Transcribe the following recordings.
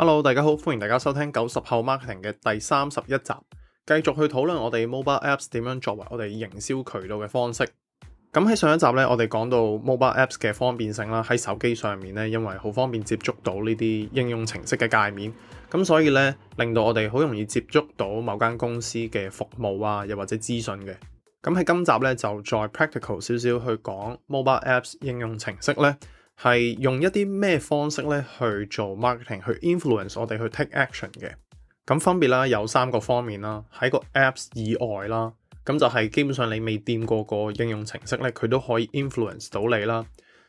Hello，大家好，歡迎大家收聽90後 Marketing 嘅第31集，繼續去討論我哋 Mobile Apps 點樣作為我哋營銷渠道嘅方式。咁喺上一集呢，我哋講到 Mobile Apps 嘅方便性啦，喺手機上面呢，因為好方便接觸到呢啲應用程式嘅界面，咁所以呢，令到我哋好容易接觸到某間公司嘅服務啊，又或者資訊嘅。咁喺今集呢，就再 practical 少少去講 Mobile Apps 應用程式呢，係用一啲咩方式咧去做 marketing，去 influence 我哋去 take action 嘅。咁分別啦有3個方面啦，喺個 apps 以外啦，咁就係基本上你未掂過個應用程式咧，佢都可以 influence 到你啦。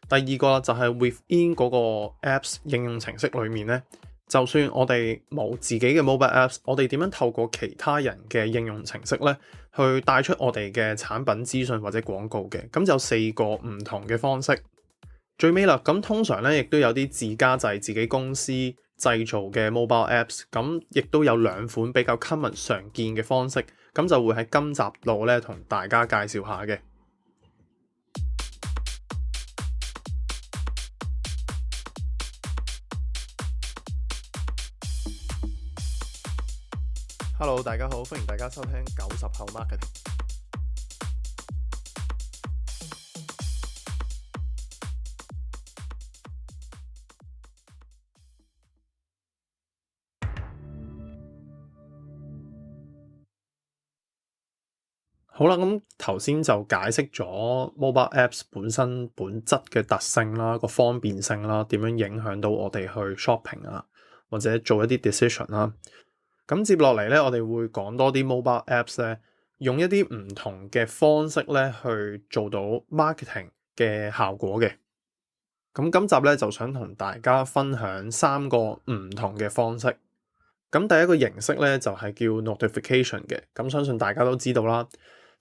第二個就係 within 嗰個 apps 應用程式裏面咧，就算我哋冇自己嘅 mobile apps， 我哋點樣透過其他人嘅應用程式咧，去帶出我哋嘅產品資訊或者廣告嘅。咁就4個唔同嘅方式。最尾啦，咁通常咧亦都有啲自家製自己公司製造嘅 mobile apps， 咁亦都有2款比較 common 常見嘅方式，咁就會喺今集度咧同大家介紹下嘅。Hello， 大家好，歡迎大家收聽90後 Marketing。好啦，咁頭先就解釋咗 mobile apps 本質嘅特性啦，個方便性啦，點樣影響到我哋去 shopping 啊，或者做一啲 decision 啦。咁接落嚟咧，我哋會講多啲 mobile apps 咧，用一啲唔同嘅方式咧去做到 marketing 嘅效果嘅。咁今集咧就想同大家分享3個唔同嘅方式。咁第一個形式咧就係叫 notification 嘅。咁相信大家都知道啦。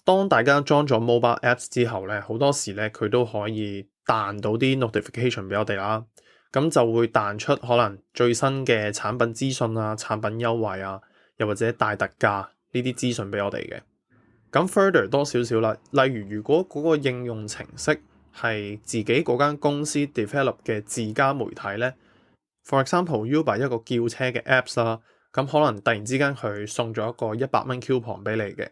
當大家裝咗 mobile apps 之後咧，好多時咧佢都可以彈到啲 notification 俾我哋啦。咁就會彈出可能最新嘅產品資訊啊、產品優惠啊，又或者大特價呢啲資訊俾我哋嘅。咁 further 多少少啦，例如果嗰個應用程式係自己嗰間公司 develop 嘅自家媒體咧 ，for example Uber 一個叫車嘅 apps 啦，咁可能突然之間佢送咗一個100蚊 coupon 俾你嘅。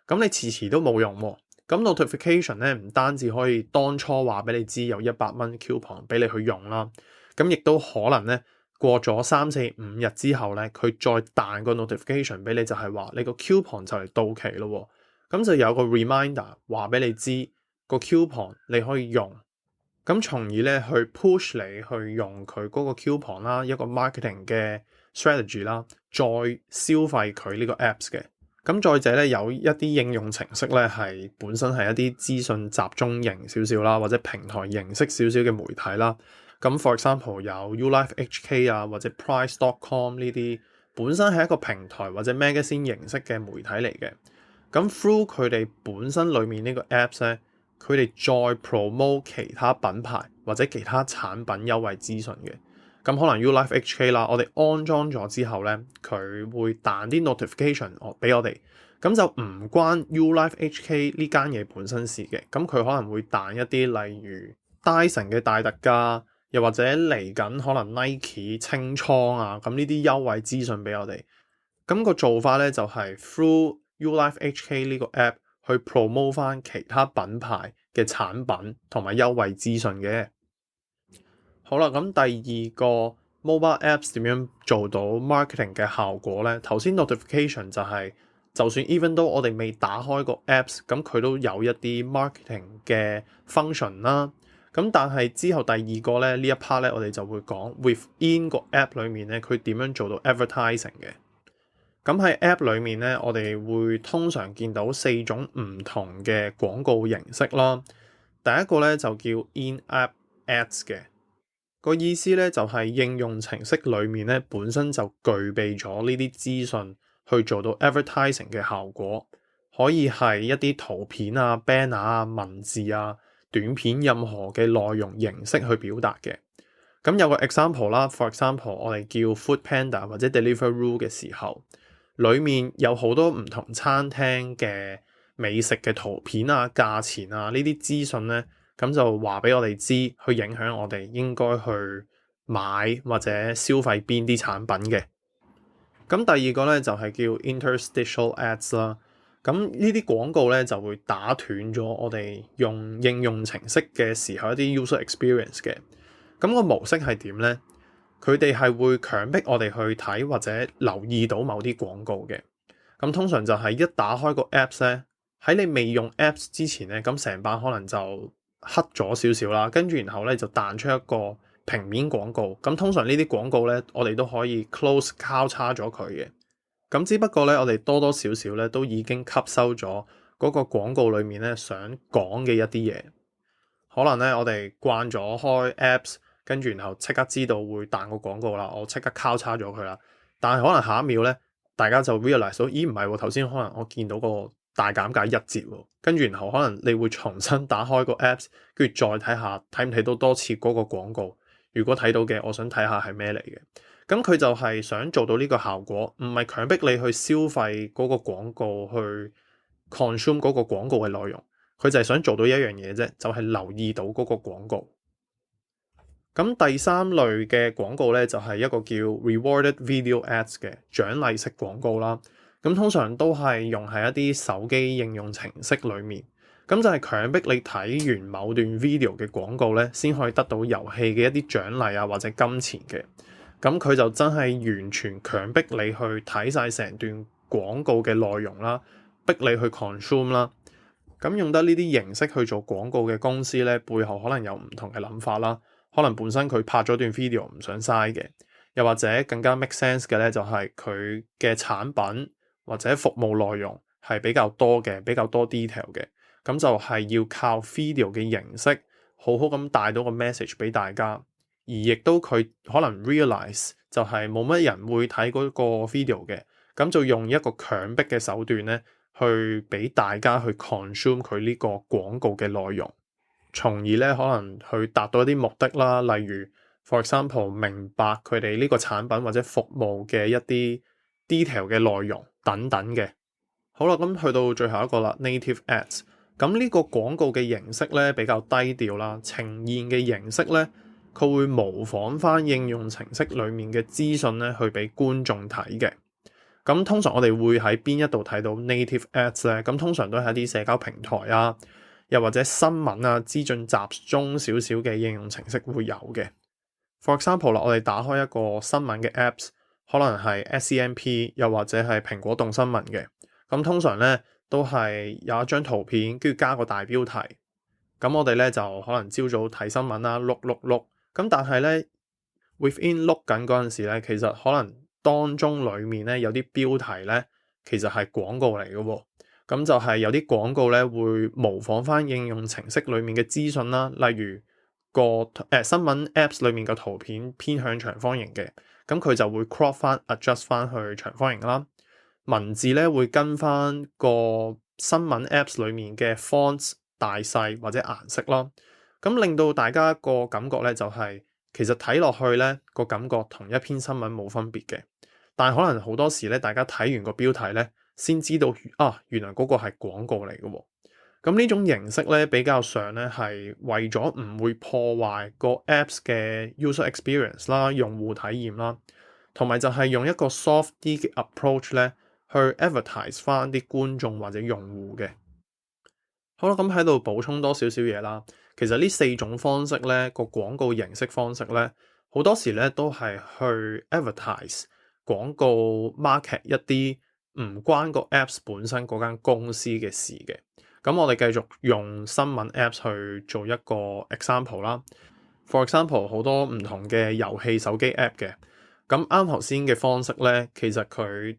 咁你遲都冇用喎。咁 notification 咧唔單止可以當初話俾你知有100蚊 coupon 俾你去用啦，咁亦都可能咧過咗3、4、5日之後咧，佢再彈個 notification 俾你，就係話你個 coupon 就嚟到期咯。咁就有個 reminder 話俾你知個 coupon 你可以用，咁從而咧去 push 你去用佢嗰個 coupon 啦，一個 marketing 嘅 strategy 啦，再消費佢呢個 apps 嘅。咁再者咧，有一啲應用程式咧係本身係一啲資訊集中型少少啦，或者平台形式少少嘅媒體啦。咁 for example 有 YouLifeHK 啊，或者 Price.com 呢啲本身係一個平台或者 magazine 形式嘅媒體嚟嘅。咁 through 佢哋本身裡面呢個 apps 咧，佢哋再 promote 其他品牌或者其他產品優惠資訊嘅。咁可能 YouLifeHK 啦，我哋安裝咗之後咧，佢會彈啲 notification 俾我哋，咁就唔關 YouLifeHK 呢間嘢本身事嘅。咁佢可能會彈一啲例如 Dyson 嘅大特價，又或者嚟緊可能 Nike 清倉啊，咁呢啲優惠資訊俾我哋。咁個做法咧就係 through YouLifeHK 呢個 app 去 promote 翻其他品牌嘅產品同埋優惠資訊嘅。好啦，咁第2個 mobile apps 點樣做到 marketing 嘅效果呢？頭先 notification 就係，就算 even though 我哋未打開個 apps， 咁佢都有一啲 marketing 嘅 function 啦。咁但係之後第2個咧，呢一 part 咧，我哋就會講 within 個 app 裏面咧，佢點樣做到 advertising 嘅。咁喺 app 裏面咧，我哋會通常見到4種唔同嘅廣告形式啦。第一個咧就叫 in-app ads 嘅。個意思咧就係應用程式裏面咧本身就具備咗呢啲資訊去做到 advertising 嘅效果，可以係一啲圖片啊、banner 啊、文字啊、短片任何嘅內容形式去表達嘅。咁有個 example 啦 ，for example 我哋叫 Food Panda 或者 Deliveroo 嘅時候，裡面有好多唔同餐廳嘅美食嘅圖片啊、價錢啊呢啲資訊咧。咁就話俾我哋知，去影響我哋應該去買或者消費邊啲產品嘅。咁第二個咧就係叫 interstitial ads 啦。咁呢啲廣告咧就會打斷咗我哋用應用程式嘅時候一啲 user experience 嘅。咁個模式係點咧？佢哋係會強迫我哋去睇或者留意到某啲廣告嘅。咁通常就係一打開個 apps 咧，喺你未用 apps 之前咧，咁成版可能就黑咗少少啦，跟住然後咧就彈出一個平面廣告。咁通常呢啲廣告咧，我哋都可以 close 交叉咗佢嘅。咁只不過咧，我哋多多少少咧都已經吸收咗嗰個廣告裡面咧想講嘅一啲嘢。可能咧我哋慣咗開 apps，跟住然後即刻知道會彈個廣告啦，我即刻交叉咗佢啦。但係可能下一秒咧，大家就 realize 到，咦唔係喎，頭先可能我見到個大減價一折喎，跟住然後可能你會重新打開個 apps，跟住再睇下睇唔睇到多次嗰個廣告。如果睇到嘅，我想睇下係咩嚟嘅。咁佢就係想做到呢個效果，唔係強迫你去消費嗰個廣告，去 consume 嗰個廣告嘅內容。佢就係想做到一樣嘢啫，就係留意到嗰個廣告。咁第三類嘅廣告咧，就係一個叫 rewarded video ads 嘅獎勵式廣告啦。咁通常都係用喺一啲手機應用程式裡面。咁就係強迫你睇完某段 video 嘅廣告咧，先可以得到遊戲嘅一啲獎勵啊，或者金錢嘅。咁佢就真係完全強迫你去睇晒成段廣告嘅內容啦，逼你去 consume 啦。咁用得呢啲形式去做廣告嘅公司咧，背後可能有唔同嘅諗法啦。可能本身佢拍咗段 video 唔想嘥嘅，又或者更加 make sense 嘅咧，就係佢嘅產品或者服務內容係比較多嘅，比較多 detail 嘅。咁就係要靠 video 嘅形式，好好咁帶到個 message 俾大家，而亦都佢可能 realize 就係冇乜人會睇嗰個 video 嘅，咁就用一個強迫嘅手段咧，去俾大家去 consume 佢呢個廣告嘅內容，從而咧可能去達到一啲目的啦，例如 for example 明白佢哋呢個產品或者服務嘅一啲 detail 嘅內容等等嘅。好啦，咁去到最後一個啦，native ads。咁呢個廣告嘅形式咧比較低調啦，呈現嘅形式咧，佢會模仿翻應用程式裡面嘅資訊咧，去俾觀眾睇嘅。咁通常我哋會喺邊一度睇到 native ads 咧？咁通常都係一啲社交平台啊，又或者新聞啊，資訊集中少少嘅應用程式會有嘅。For example 啦，我哋打開一個新聞嘅 apps，可能係 SCMP，又或者係蘋果動新聞嘅。咁通常咧，都係有一張圖片，跟住加個大標題。咁我哋咧就可能朝早睇新聞啦，碌。咁但係咧 within 碌緊嗰陣時咧，其實可能當中裡面咧有啲標題咧，其實係廣告嚟嘅喎。咁就係有啲廣告咧會模仿翻應用程式裡面嘅資訊啦，例如新聞 apps 裡面嘅圖片偏向長方形嘅，咁佢就會 crop 翻 adjust 翻去長方形啦。文字咧會跟翻個新聞 apps 裡面嘅 fonts 大細或者顏色咯，咁令到大家個感覺咧就係其實睇落去咧個感覺同一篇新聞冇分別嘅，但係可能好多時咧大家睇完個標題咧先知道原來嗰個係廣告嚟嘅喎。咁呢種形式咧比較上咧係為咗唔會破壞個 apps 嘅 user experience 啦，用戶體驗啦，同埋就係用一個 soft 啲嘅 approach 咧，去 advertise 翻啲觀眾或者用戶嘅。好啦，咁喺度補充多少少嘢啦。其實呢四種方式咧，個廣告形式方式咧，好多時咧都係去 advertise 廣告 market 一啲唔關個 apps 本身嗰間公司嘅事嘅。咁我哋繼續用新聞 apps 去做一個 example 啦。For example 好多唔同嘅遊戲手機 app 嘅。咁啱頭先嘅方式咧，其實佢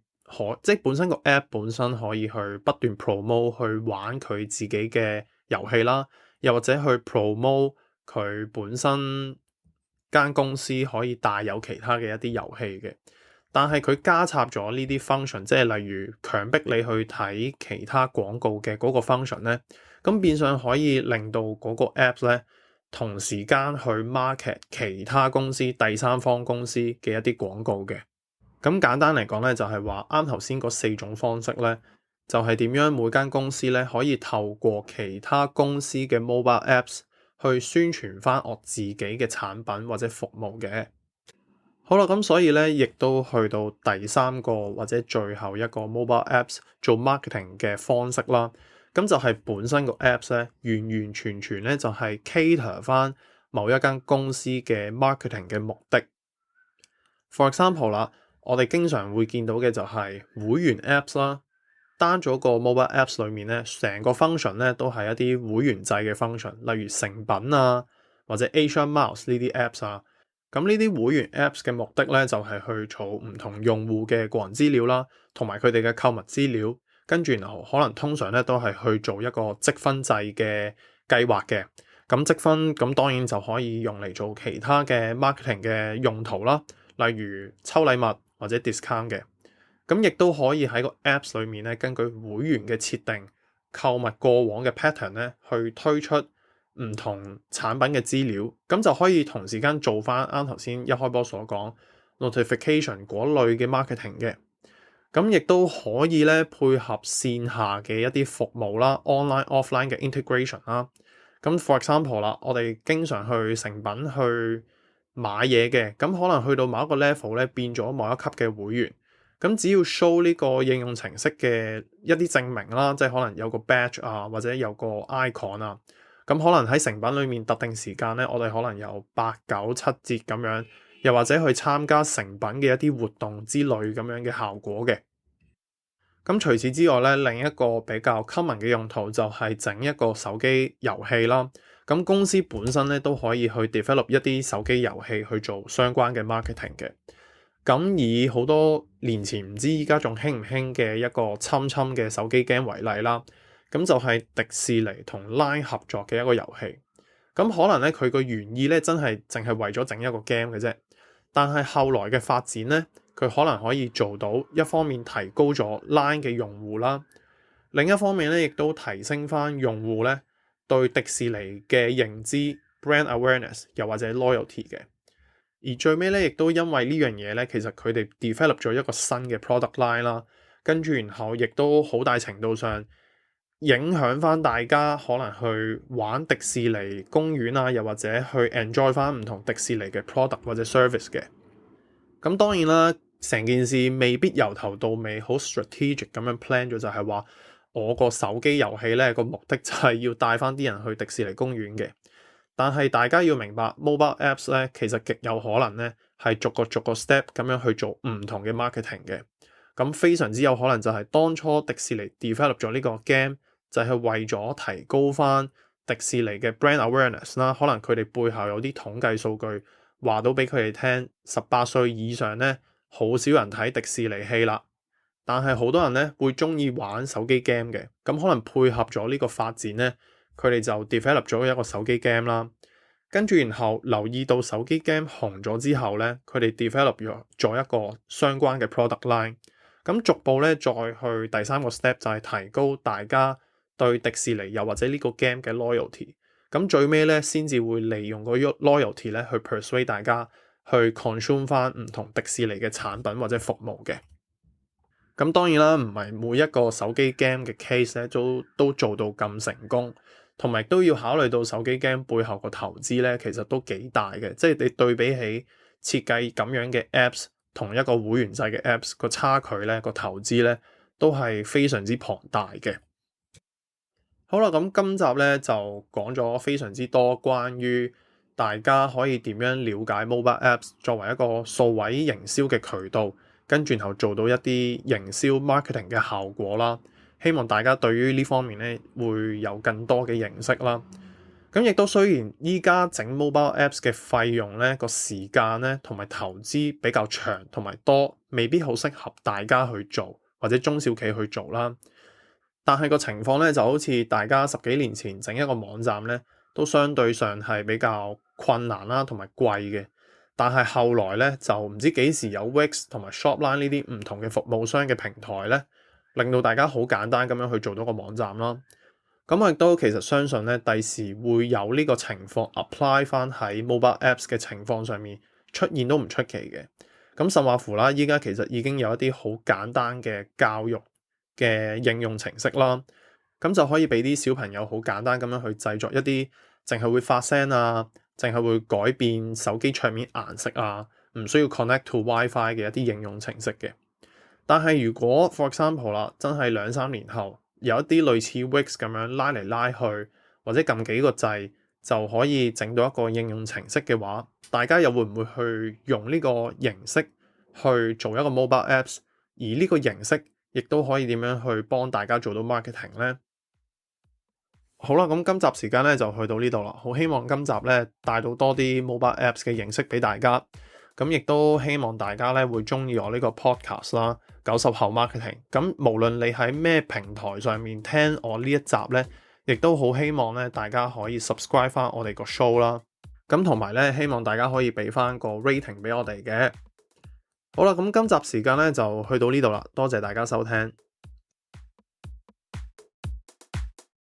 即係本身個 app 本身可以去不斷 promote 去玩佢自己嘅遊戲啦，又或者去 promote 佢本身間公司可以帶有其他嘅一啲遊戲嘅。但係佢加插咗呢啲 function， 即係例如強迫你去睇其他廣告嘅嗰個 function 咧，咁變相可以令到嗰個 app 咧同時間去 market 其他公司第三方公司嘅一啲廣告嘅。咁簡單嚟講咧，就係話啱頭先嗰四種方式咧，就係點樣每間公司咧可以透過其他公司嘅 mobile apps 去宣傳翻我自己嘅產品或者服務嘅。好啦，咁所以咧，亦都去到第三個或者最後一個 mobile apps 做 marketing 嘅方式啦。咁就係本身個 apps 咧，完完全全咧就係 cater 翻某一間公司嘅 marketing 嘅目的。For example 啦，我哋經常會見到嘅就係會員 apps 啦。單咗個 mobile apps 裏面咧，成個 function 咧都係一啲會員制嘅 function，例如誠品啊，或者 Asia Miles 呢啲 apps 啊。咁呢啲會員 apps 嘅目的咧，就係去儲唔同用戶嘅個人資料啦，同埋佢哋嘅購物資料，跟住然後可能通常咧都係去做一個積分制嘅計劃嘅。咁積分咁當然就可以用嚟做其他嘅 marketing 嘅用途啦，例如抽禮物或者 discount 嘅。咁亦都可以喺個 apps 裏面咧，根據會員嘅設定、購物過往嘅 pattern 咧，去推出唔同產品嘅資料，咁就可以同時間做翻啱頭先一開波所講 notification 嗰類嘅 marketing 嘅。咁亦都可以咧配合線下嘅一啲服務啦，online offline 嘅 integration 啦。咁 for example 啦，我哋經常去誠品去買嘢嘅，咁可能去到某一個 level 咧，變咗某一級嘅會員。咁只要 show 呢個應用程式嘅一啲證明啦，即係可能有個 badge 啊，或者有個 icon 啊，咁可能喺誠品裏面特定時間咧，我哋可能有8、9、7折咁樣，又或者去參加誠品嘅一啲活動之類咁樣嘅效果嘅。咁除此之外咧，另一個比較 common 嘅用途就係整一個手機遊戲啦。咁公司本身咧都可以去 develop 一啲手機遊戲去做相關嘅 marketing 嘅。咁以好多年前唔知依家仲興唔興嘅一個侵侵嘅手機 game 為例啦，咁就係迪士尼同 Line 合作嘅一個遊戲。咁可能咧佢個原意咧真係淨係為咗整一個 game 嘅啫，但係後來嘅發展咧，佢可能可以做到一方面提高咗 Line 嘅用戶啦，另一方面咧亦都提升翻用戶咧對迪士尼嘅認知 brand awareness 又或者 loyalty 嘅。而最尾咧，亦都因為呢樣嘢咧，其實佢哋 develop 咗一個新嘅 product line 啦，跟住然後亦都好大程度上影響翻大家可能去玩迪士尼公園啊，又或者去 enjoy 翻唔同迪士尼嘅 product 或者 service 嘅。咁當然啦，成件事未必由頭到尾好 strategic 咁樣 plan 咗，就係話我個手機遊戲咧個目的就係要帶翻啲人去迪士尼公園嘅。但係大家要明白 mobile apps 咧，其實極有可能咧係逐個 step 咁樣去做唔同嘅 marketing 嘅。咁非常之有可能就係當初迪士尼 develop 咗呢個 game 就係為咗提高翻迪士尼嘅 brand awareness 啦。可能佢哋背後有啲統計數據話到俾佢哋聽，18歲以上咧好少人睇迪士尼戲啦，但係好多人咧會中意玩手機 game 嘅。咁可能配合咗呢個發展咧。佢哋就 develop 咗一個手機 game 啦，跟住然後留意到手機 game 紅咗之後咧，佢哋 develop 咗一個相關嘅 product line，咁逐步咧再去第三個 step 就係提高大家對迪士尼又或者呢個 game 嘅 loyalty，咁最尾咧先至會利用個 loyalty 咧去 persuade 大家去 consume 翻唔同迪士尼嘅產品或者服務嘅。咁當然啦，唔係每一個手機 game 嘅 case 咧都做到咁成功。同埋都要考慮到手機 game 背後個投資咧，其實都幾大嘅。即係你對比起設計咁樣嘅 apps 同一個會員制嘅 apps 個差距咧，個投資咧都係非常之龐大嘅。好啦，咁今集咧就講咗非常之多關於大家可以點樣了解 mobile apps 作為一個數位營銷嘅渠道，跟住然後做到一啲營銷 marketing 嘅效果啦。希望大家對於呢方面咧會有更多嘅認識啦。咁亦都雖然依家整 mobile apps 嘅費用咧個時間咧同埋投資比較長同埋多，未必好適合大家去做或者中小企去做啦。但係個情況咧就好似大家10幾年前整一個網站咧，都相對上係比較困難啦同埋貴嘅。但係後來咧就唔知幾時有 Wix 同埋 Shopline 呢啲唔同嘅服務商嘅平台咧，令到大家好簡單咁樣去做到個網站啦。咁我亦都其實相信咧，第時會有呢個情況 apply 翻喺 mobile apps 嘅情況上面出現都唔出奇嘅。咁甚或乎啦，依家其實已經有一啲好簡單嘅教育嘅應用程式啦，咁就可以俾啲小朋友好簡單咁樣去製作一啲淨係會發聲啊，淨係會改變手機桌面顏色啊，唔需要 connect to WiFi 嘅一啲應用程式嘅。但係如果 for example 啦，真係2-3年後有一啲類似 Wix 咁樣拉嚟拉去，或者撳幾個掣就可以整到一個應用程式嘅話，大家又會唔會去用呢個形式去做一個 mobile apps？ 而呢個形式亦都可以點樣去幫大家做到 marketing 呢？好啦，咁今集時間咧就去到呢度啦。好希望今集咧帶到多啲 mobile apps 嘅認識俾大家。咁亦都希望大家咧會中意我呢個 podcast 啦，90後 marketing。咁無論你喺咩平台上面聽我呢一集咧，亦都好希望咧大家可以 subscribe 翻我哋個 show 啦。咁同埋咧，希望大家可以俾翻個 rating 俾我哋嘅。好啦，咁今集時間咧就去到呢度啦，多謝大家收聽。